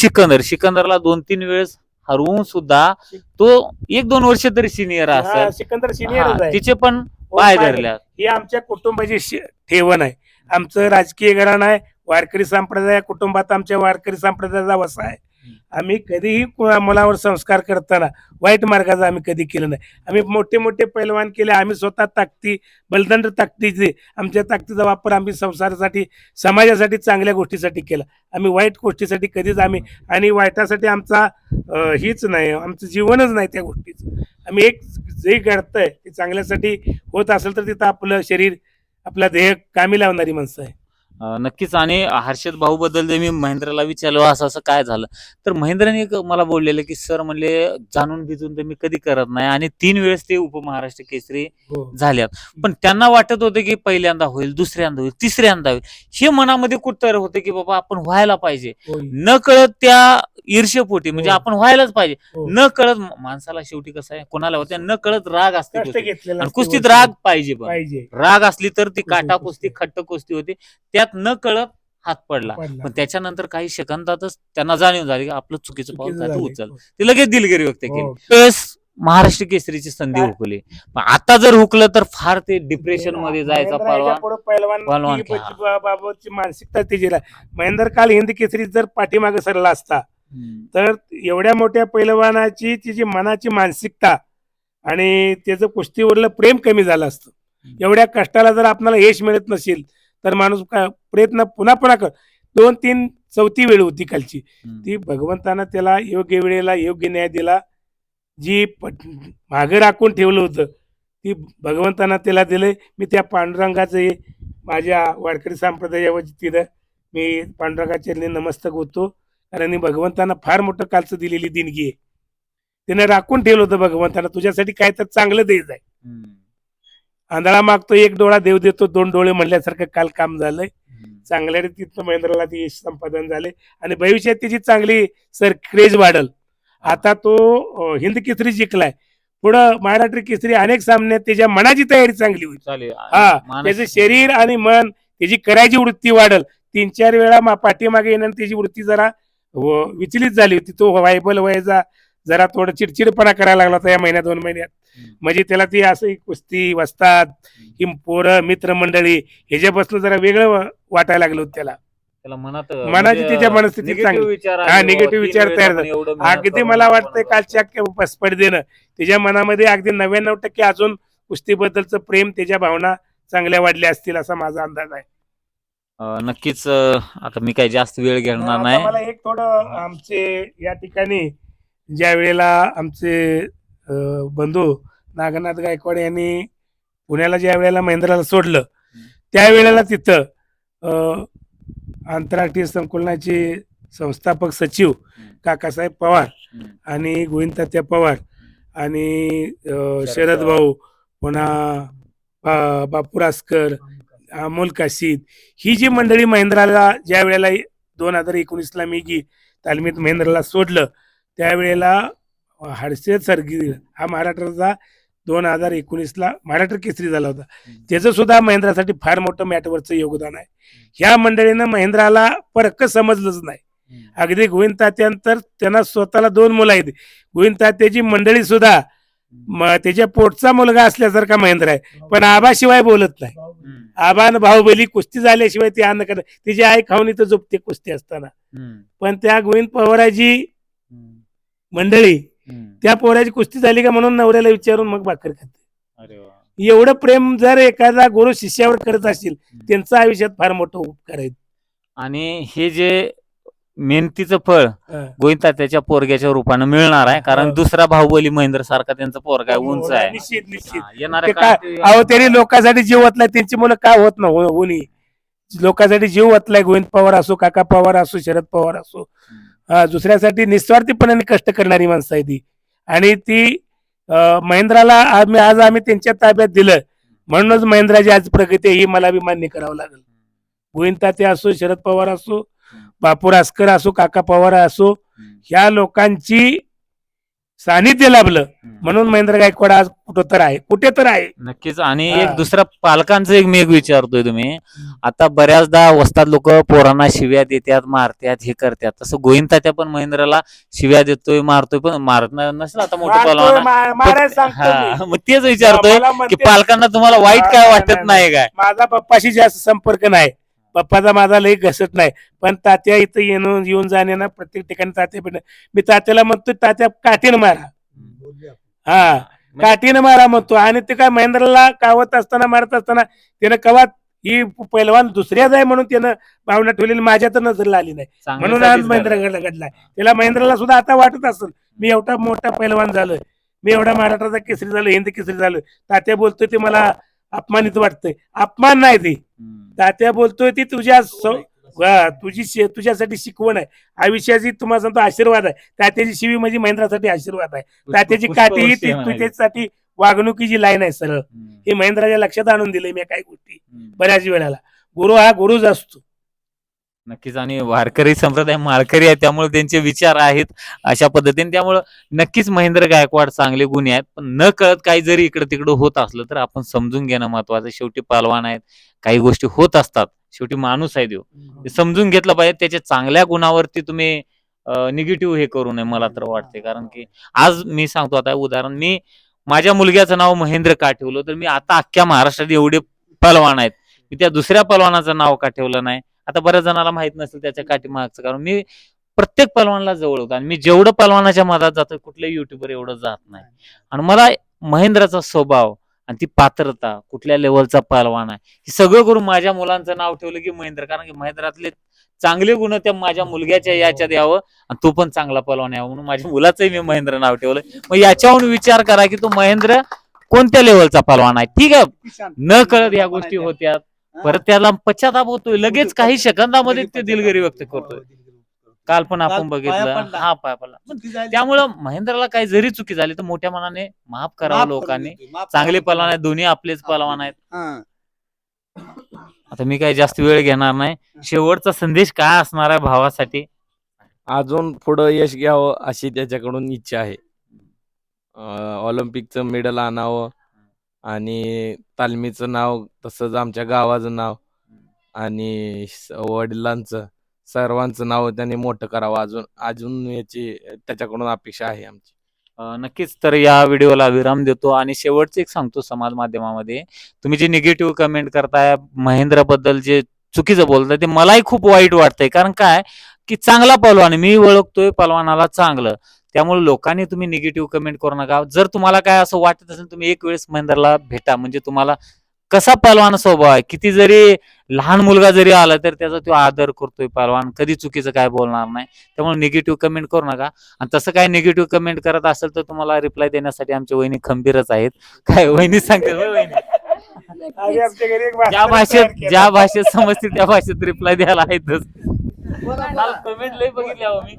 सिकंदरला 2-3 वेळेस हरवून सुद्धा तो 1-2 वर्ष तरी सिनियर हा, असेल. सिकंदर सिनियरच आहे. तिचे पण हो, पाय पाय धरल्या. ही आमच्या कुटुंबाची ठेवण आहे. आमचं राजकीय घराणं आहे. वारकरी संप्रदाय कुटुंबात आमच्या वारकरी संप्रदायाचा वसा आहे. आम्ही कधीही मुलावर संस्कार करताना वाईट मार्गाचं आम्ही कधी केलं नाही. आम्ही मोठे मोठे पैलवान केले. आम्ही स्वतः बलदंड ताकदीचे आमच्या ताकदीचा वापर आम्ही संसारासाठी समाजासाठी चांगल्या गोष्टीसाठी केला. आम्ही वाईट गोष्टीसाठी कधीच आणि वाईटासाठी आमचा हीच नाही, आमचं जीवनच नाही त्या गोष्टीचं. आम्ही एक जे घडतंय ते चांगल्यासाठी होत असेल तर तिथं आपलं शरीर आपला देह कामी लावणारी माणसं आहे. नक्कीच. आणि हर्षद भाऊ बद्दल जे मी महेंद्रला विचारलं असं काय झालं तर महेंद्रने मला बोललेलं की सर म्हणले जाणून भिजून तर मी कधी करत नाही आणि 3 वेळेस ते उपमहाराष्ट्र केसरी झाल्यात. पण त्यांना वाटत होतं की पहिल्यांदा होईल, दुसऱ्यांदा होईल, तिसऱ्यांदा होईल. हे मनामध्ये कुठतर होतं की बाबा आपण व्हायला पाहिजे. न कळत त्या ईर्ष्यपोटी म्हणजे आपण व्हायलाच पाहिजे. न कळत माणसाला शेवटी कसं आहे कोणाला होत्या न कळत राग असते कष्ट घेतलेलं आणि असते कुस्तीत वरती. राग पाहिजे. पण पाहिजे राग असली तर ती काटा कुस्ती कुस्ती खट्ट कुस्ती होती. त्यात न कळत हात पडला. पडला. पण त्याच्यानंतर काही सेकंदातच त्यांना जाणीव झाली की आपलं चुकीचं पाऊल चुकीचं काय झालं. उचल. ते लगेच दिलगिरी व्यक्त हो. केली. त्यावेळेस महाराष्ट्र केसरीची संधी काय? हुकली. पण आता जर हुकलं तर फार ते डिप्रेशन मध्ये जायचा महेंद्र परवा. याच्या पुढं पहलवान पैलवान खेळा. बाबतची मानसिकता त्याची महेंद्र काल हिंद केसरी जर पाठीमागे सरला असता तर एवढ्या मोठ्या पैलवानाची तिची मनाची मानसिकता आणि त्याचं कुस्तीवरलं प्रेम कमी झालं असतं. एवढ्या कष्टाला जर आपल्याला यश मिळत नसेल तर माणूस प्रयत्न पुन्हा कर. 2-3 चौथी वेळ होती कालची. ती भगवंतानं त्याला योग्य वेळेला योग्य न्याय दिला. जी मागे राखून ठेवलं होतं ती भगवंतानं त्याला दिले. मी त्या पांडुरंगाचं माझ्या वारकरी संप्रदायाच्या वतीनं मी पांडुरंगाच्या चरणी नमस्तक होतो. कारण भगवंतानं फार मोठं कालचं दिलेली देणगी आहे. त्यानं राखून ठेवलं होतं भगवंतानं तुझ्यासाठी काय तर चांगलं द्यायचं आहे. आंधळा मागतो 1 डोळा देव देतो 2 डोळे म्हणल्यासारखं काल काम झालंय. चांगल्या रीतीनं महेंद्रला ते यश संपादन झाले आणि भविष्यात त्याची चांगली क्रेज वाढल. आता तो हिंद केसरी जिंकलाय. पुढं महाराष्ट्र केसरी अनेक सामन्यात त्याच्या मनाची तयारी चांगली होईल. चालेल. हा, त्याचं शरीर आणि मन त्याची करायची वृत्ती वाढल. 3-4 वेळा पाठीमागे येणं त्याची वृत्ती जरा विचलित झाली होती. तो वायबल व्हायचा जरा थोडं चिडचिडपणा करायला लागला होता या महिन्यात 2 महिन्यात. म्हणजे त्याला ती असं कुस्ती वस्तात ही पोरं मित्रमंडळी ह्याच्यापासून जरा वेगळं वाटायला लागलं होतं त्याला. मनाची मनाची त्याच्या मनस्थिती चांगली. हा, निगेटिव्ह विचार तयार झाले. अगदी मला वाटतंय कालच्या स्पर्धेनं त्याच्या मनामध्ये अगदी 99% अजून कुस्तीबद्दलचं प्रेम त्याच्या भावना चांगल्या वाढल्या असतील असा माझा अंदाज आहे. नक्कीच. आता मी काही जास्त वेळ घेणार आता नाही. मला एक थोडं आमचे या ठिकाणी ज्या वेळेला आमचे बंधू नागनाथ गायकवाड यांनी पुण्याला ज्या वेळेला महेंद्राला सोडलं त्यावेळेला तिथं आंतरराष्ट्रीय संकुलनाचे संस्थापक सचिव काकासाहेब पवार आणि गोविंदतात्या पवार आणि शरद भाऊ पुन्हा बापू रासकर अमोल काशीद ही जी मंडळी महेंद्राला ज्या वेळेला 2019ला मी तालमीत महेंद्राला सोडलं त्यावेळेला हर्षद सरगी हा महाराष्ट्राचा 2019ला महाराष्ट्र केसरी झाला होता. त्याचं सुद्धा महेंद्रासाठी फार मोठं मॅटवरचं योगदान आहे. ह्या मंडळीनं महेंद्राला परक समजलंच नाही. अगदी गोविंदतात्यांतर त्यांना स्वतःला 2 मुलं आहेत. गोविंदतात्याची मंडळी सुद्धा त्याच्या पोटचा मुलगा असल्यासारखा महेंद्र आहे पण आबाशिवाय बोलत नाही. आबान बाहुबली कुस्ती झाल्याशिवाय ती अन्न करत, तिची आई खाऊन इथं झोपते कुस्ती असताना. पण त्या गोविंद पवाराची मंडळी त्या पोराची कुस्ती झाली का म्हणून नवऱ्याला विचारून मग भाकर खाते. अरे वा. एवढं प्रेम जर एखादा गुरु शिष्यावर करत असेल, त्यांचं आयुष्यात फार मोठं उपकार आहे. आणि हे जे मेहनतीचं फळ हा. गोविंदा त्याच्या पोरग्याच्या रूपानं मिळणार आहे, कारण हो. दुसरा बाहुबली महेंद्र सारखा त्यांचा पोरगा उंच आहे. निश्चित निश्चित. हा, येणाऱ्या ते काय काळात अहो त्यांनी लोकांसाठी जीव ओतलाय, त्यांची मुलं काय होत ना होणी लोकांसाठी जीव ओतलाय. गोविंद पवार असो, काका पवार असो, शरद पवार असो, दुसऱ्यासाठी निस्वार्थीपणाने कष्ट करणारी माणसं आहे ती. आणि ती महेंद्राला आज आम्ही त्यांच्या ताब्यात दिलं म्हणूनच महेंद्राची आज प्रगती आहे, ही मला बी मान्य करावं लागेल. गोविंद ताते असो, शरद पवार असो, बापू रासकर असो, काका पवार असो, ह्या लोकांची सानिध्य लाभलं म्हणून महेंद्र गायकवाड आज कुठे तर आहे. नक्कीच. आणि हा. एक दुसरा पालकांचं एक मी एक विचारतोय, तुम्ही आता बऱ्याचदा वस्तात लोक पोरांना शिव्या देतात, मारतात, हे करतात, तसं गोविंद तात्या पण महेंद्रला शिव्या देतोय, मारतोय, पण मारत नसेल आता मोठं मारायला पालवान. सांगतो मी. हा, मग तेच विचारतोय मला की म्हणते- पालकांना तुम्हाला वाईट काय नाही, वाटत नाही, नाही काय? माझा पप्पाशी जास्त संपर्क नाही, पप्पाचा माझा लई घसत नाही, पण तात्या इथं येऊन जाणे ना प्रत्येक ठिकाणी तात्या भेट. मी तात्याला म्हणतो तात्या काठीनं मारा, हा काठीनं मारा म्हणतो. आणि ते काय महेंद्रला कावत असताना मारत असताना त्यानं कवात ही पैलवान दुसऱ्याच आहे म्हणून त्यानं भावना ठेवलेली माझ्या तर नजरला आली नाही, म्हणून आज महेंद्र घडलाय. त्याला महेंद्रला सुद्धा आता वाटत असेल मी एवढा मोठा पैलवान झालो, मी एवढा महाराष्ट्राचा केसरी झालो, हिंद केसरी झालो. तात्या बोलतोय ते मला अपमानित वाटतंय. अपमान नाही ते, तात्या बोलतोय ती तुझ्यासाठी शिकवण आहे, आयुष्याची तुम्हाला सांगतो आशीर्वाद आहे. तात्याची शिवी म्हणजे महेंद्रासाठी आशीर्वाद आहे. तात्याची काठी ही तुझ्यासाठी वागणुकीची लाईन आहे सरळ. हे महेंद्राच्या लक्षात आणून दिले मी काही गोष्टी बऱ्याच वेळेला. गुरु हा गुरुच असतो. नक्कीच. आणि वारकरी संप्रदाय माळकरी आहे, त्यामुळे त्यांचे विचार आहेत अशा पद्धतीने. त्यामुळं नक्कीच महेंद्र गायकवाड चांगले गुन्हे आहेत, पण न कळत काही जरी इकडं तिकडं होत असलं तर आपण समजून घेणं महत्वाचं. शेवटी पालवान आहेत, काही गोष्टी होत असतात, शेवटी माणूस आहे देव, ते समजून घेतलं पाहिजे. त्याच्या चांगल्या गुणावरती तुम्ही निगेटिव्ह हे करू नये मला तर वाटते. कारण की आज मी सांगतो, आता उदाहरण, मी माझ्या मुलग्याचं नाव महेंद्र का ठेवलं, तर मी आता अख्ख्या महाराष्ट्रात एवढे पलवान आहेत, मी त्या दुसऱ्या पलवानाचं नाव का ठेवलं नाही. आता बऱ्याच जणांना माहित नसेल त्याच्या काठीमागचं कारण. मी प्रत्येक पलवानला जवळ होतो आणि मी जेवढं पलवानाच्या मधात जातो कुठल्याही युट्यूबर एवढं जात नाही. आणि मला महेंद्राचा स्वभाव आणि ती पात्रता, कुठल्या लेवलचा पलवान आहे, हे सगळं करून माझ्या मुलांचं नाव ठेवलं की महेंद्र. कारण की महेंद्रातले चांगले गुण त्या माझ्या मुलग्याच्या याच्यात यावं आणि तो पण चांगला पलवान यावं म्हणून माझ्या मुलाचंही मी महेंद्र नाव ठेवलं. मग याच्यावरून विचार करा की तो महेंद्र कोणत्या लेवलचा पलवान आहे. ठीक आहे, न कळत या गोष्टी होत्या, परत त्याला पश्चाताप होतोय, लगेच काही सेकंदामध्ये ते दिलगिरी व्यक्त करतोय. काल पण आपण बघितलं, हा पाय पडला. त्यामुळं महेंद्रला काही जरी चुकी झाली तर मोठ्या मनाने माफ करावं लोकांनी. चांगले पलवान आहेत, दोन्ही आपलेच पलवान आहेत. आता मी काही जास्त वेळ घेणार नाही. शेवटचा संदेश काय असणार आहे भावासाठी? अजून पुढं यश घ्यावं अशी त्याच्याकडून इच्छा आहे. ऑलिम्पिकचं मेडल आणावं आणि तालमीचं नाव, तसंच आमच्या गावाचं नाव आणि वडिलांचं, सर्वांचं नाव त्यांनी मोठं करावं. अजून याची त्याच्याकडून अपेक्षा आहे आमची. नक्कीच. तर या व्हिडिओला विराम देतो आणि शेवटचं एक सांगतो, समाज माध्यमामध्ये तुम्ही जे निगेटिव्ह कमेंट करताय, महेंद्रबद्दल जे चुकीचं बोलताय, ते मलाही खूप वाईट वाटतंय. कारण काय की चांगला पलवान, मी ओळखतोय पलवानाला चांगलं, त्यामुळे लोकांनी तुम्ही निगेटिव्ह कमेंट करू नका. जर तुम्हाला काय असं वाटत असेल तुम्ही एक वेळेस महेंद्रला भेटा, म्हणजे तुम्हाला कसा पलवान स्वभाव आहे, किती जरी लहान मुलगा जरी आला तर त्याचा तो आदर करतोय पलवान, कधी चुकीचं काय बोलणार नाही. त्यामुळे निगेटिव्ह कमेंट करू नका. आणि तसं काय निगेटिव्ह कमेंट करत असेल तर तुम्हाला रिप्लाय देण्यासाठी आमच्या वहिनी खंबीरच आहेत. काय वहिनी सांगते, वहिनी ज्या भाषेत समजते त्या भाषेत रिप्लाय द्यायला आहेतच. कमेंट लई बघितल्या मी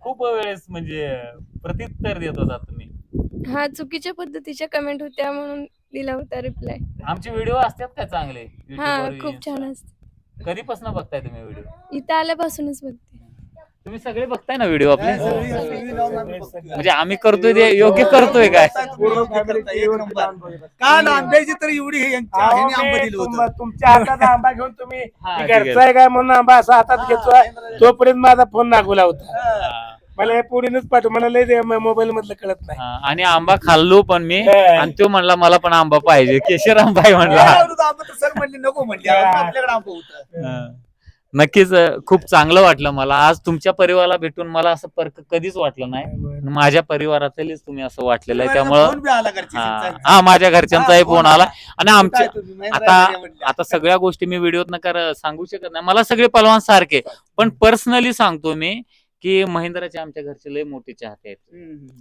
खूप वेळेस, म्हणजे प्रत्युत्तर देत होता तुम्ही. हा चुकीच्या पद्धतीच्या कमेंट होत्या म्हणून दिला होता रिप्लाय. आमचे व्हिडिओ असतात का चांगले? हा YouTube वर, खूप छान असते. कधीपासून बघताय तुम्ही व्हिडिओ? इथं आल्यापासूनच बघते. तुम्ही सगळे बघताय ना व्हिडिओ आपले? म्हणजे आम्ही करतोय ते योग्य करतोय काय? काल आंब्याची तर एवढी आंबा दिलं होतं. तुमच्या हातात आंबा घेऊन तुम्ही हा, घरचा आहे काय म्हणून आंबा असा हातात घेतोय, तोपर्यंत माझा फोन नागवला होता. मला या पोरीनच पाठव, मला लय मोबाईल मधलं कळत नाही. आणि आंबा खाल्लो पण मी, हा. आणि तो म्हणला मला पण आंबा पाहिजे, केशर आंबा आहे म्हणला. सर म्हणले नको म्हणले आपल्याकडे आंबा होता. हा. नक्कीच खूप चांगलं वाटलं मला आज तुमच्या परिवाराला भेटून. मला असं कधीच वाटलं नाही, माझ्या परिवारातलेच तुम्ही असं वाटलेलं आहे. त्यामुळं फोन बी आला घरचे. हा माझ्या घरच्यांचाही फोन आला. आणि आमच्या काय तुम्ही महेंद्र राजे म्हणले. आता सगळ्या गोष्टी मी व्हिडिओत सांगू शकत नाही. मला सगळे पलवान सारखे, पण पर्सनली सांगतो मी की महेंद्राचे आमच्या घरचे लय मोठे चाहते आहेत.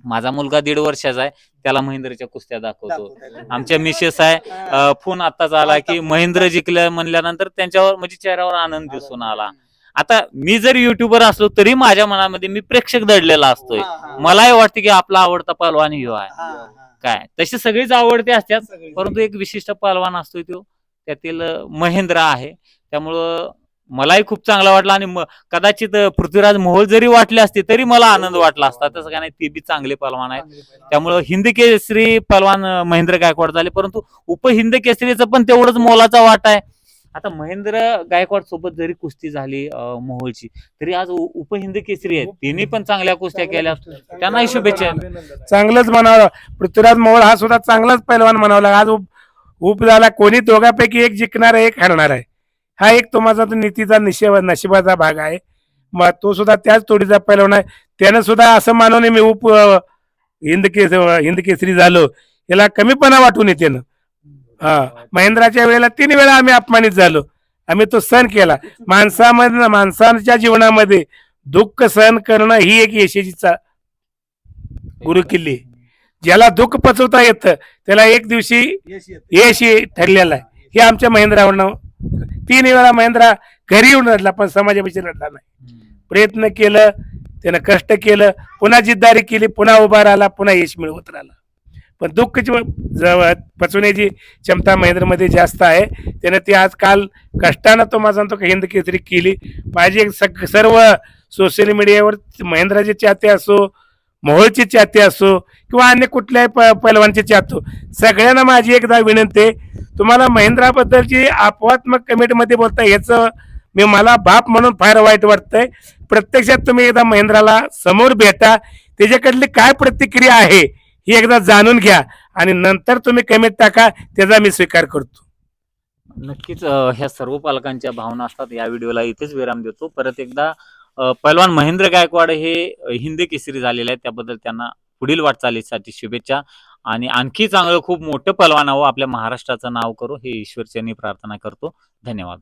माझा मुलगा 1.5 वर्षाचा आहे, त्याला महेंद्रच्या कुस्त्या दाखवतो. आमच्या मिसेस आहे, फोन आताच आला की महेंद्र जिंकलं म्हणल्यानंतर त्यांच्यावर म्हणजे चेहऱ्यावर आनंद दिसून आला. आता मी जर युट्यूबर असलो तरी माझ्या मनामध्ये मी प्रेक्षक दडलेला असतोय. मलाही वाटतं की आपला आवडता पहलवान ह्यो आहे. काय तसे सगळेच आवडते असतात, परंतु एक विशिष्ट पहलवान असतोय तो त्यातील महेंद्र आहे. त्यामुळं मलाही खूप चांगला वाटला. आणि कदाचित पृथ्वीराज मोहोळ जरी वाटले असते तरी मला आनंद वाटला असता. तसं काय नाही, ते बी चांगले पहलवान आहेत. त्यामुळं हिंद केसरी पहलवान महेंद्र गायकवाड झाले, परंतु उपहिंद केसरीचं पण तेवढंच मोलाचा वाटा आहे. आता महेंद्र गायकवाड सोबत जरी कुस्ती झाली मोहोळची, तरी आज उपहिंद केसरी आहेत. त्यांनी पण चांगल्या कुस्त्या केल्या, त्यांनाही शुभेच्छा. चांगलंच म्हणावं. पृथ्वीराज मोहोळ हा सुद्धा चांगलाच पैलवान म्हणावं लागला. आज उप झाला. कोणी दोघांपैकी एक जिंकणार आहे, एक हारणार आहे. हा एक तो माझा नीतीचा नशिबाचा भाग आहे. मग तो सुद्धा त्याच तोडीचा पैलवान आहे. त्यानं सुद्धा असं मानवणे मी हिंद केसरी झालो, याला कमीपणा वाटून येते ना. महेंद्राच्या वेळेला 3 वेळा आम्ही अपमानित झालो. आम्ही तो सहन केला. माणसाच्या जीवनामध्ये दुःख सहन करणं ही एक यशाची गुरुकिल्ली. ज्याला दुःख पचवता येतं त्याला एक दिवशी यश ठरलेलं आहे. हे आमच्या महेंद्रावरनं 3 वेळा महेंद्रा घरी येऊन रडला, पण समाजापेक्षा रडला नाही. प्रयत्न केलं, त्यानं कष्ट केलं, पुन्हा जिद्दारी केली, पुन्हा उभा राहिला, पुन्हा यश मिळवत राहिला. पण दुःख पचवण्याची क्षमता महेंद्रमध्ये जास्त आहे. त्यानं ती आज काल कष्टानं तो माझा तो हिंद केसरी केली. माझे सर्व सोशल मीडियावर महेंद्राचे चाहते असो, मोहोळचे चाहते असो किंवा अन्य कुठल्याही पैलवानचे चाहतो, सगळ्यांना माझी एकदा विनंती आहे, तुम्हाला महेंद्राबद्दलची अपवात्मक कमेंटमध्ये बोलता याचं मला बाप म्हणून फार वाईट वाटतंय. प्रत्यक्षात तुम्ही एकदा महेंद्राला समोर भेटा, त्याच्याकडली काय प्रतिक्रिया आहे ही एकदा जाणून घ्या, आणि नंतर तुम्ही कमेंट टाका, त्याचा मी स्वीकार करतो. नक्कीच ह्या सर्व पालकांच्या भावना असतात. या व्हिडिओला इथेच विराम देतो. परत एकदा पैलवान महेंद्र गायकवाड हे हिंद केसरी झालेले आहेत, त्याबद्दल त्यांना पुढील वाटचालीसाठी शुभेच्छा. आणि आणखी चांगलं खूप मोठं पैलवान आपल्या महाराष्ट्राचं नाव करू, हे ईश्वरचरणी प्रार्थना करतो. धन्यवाद.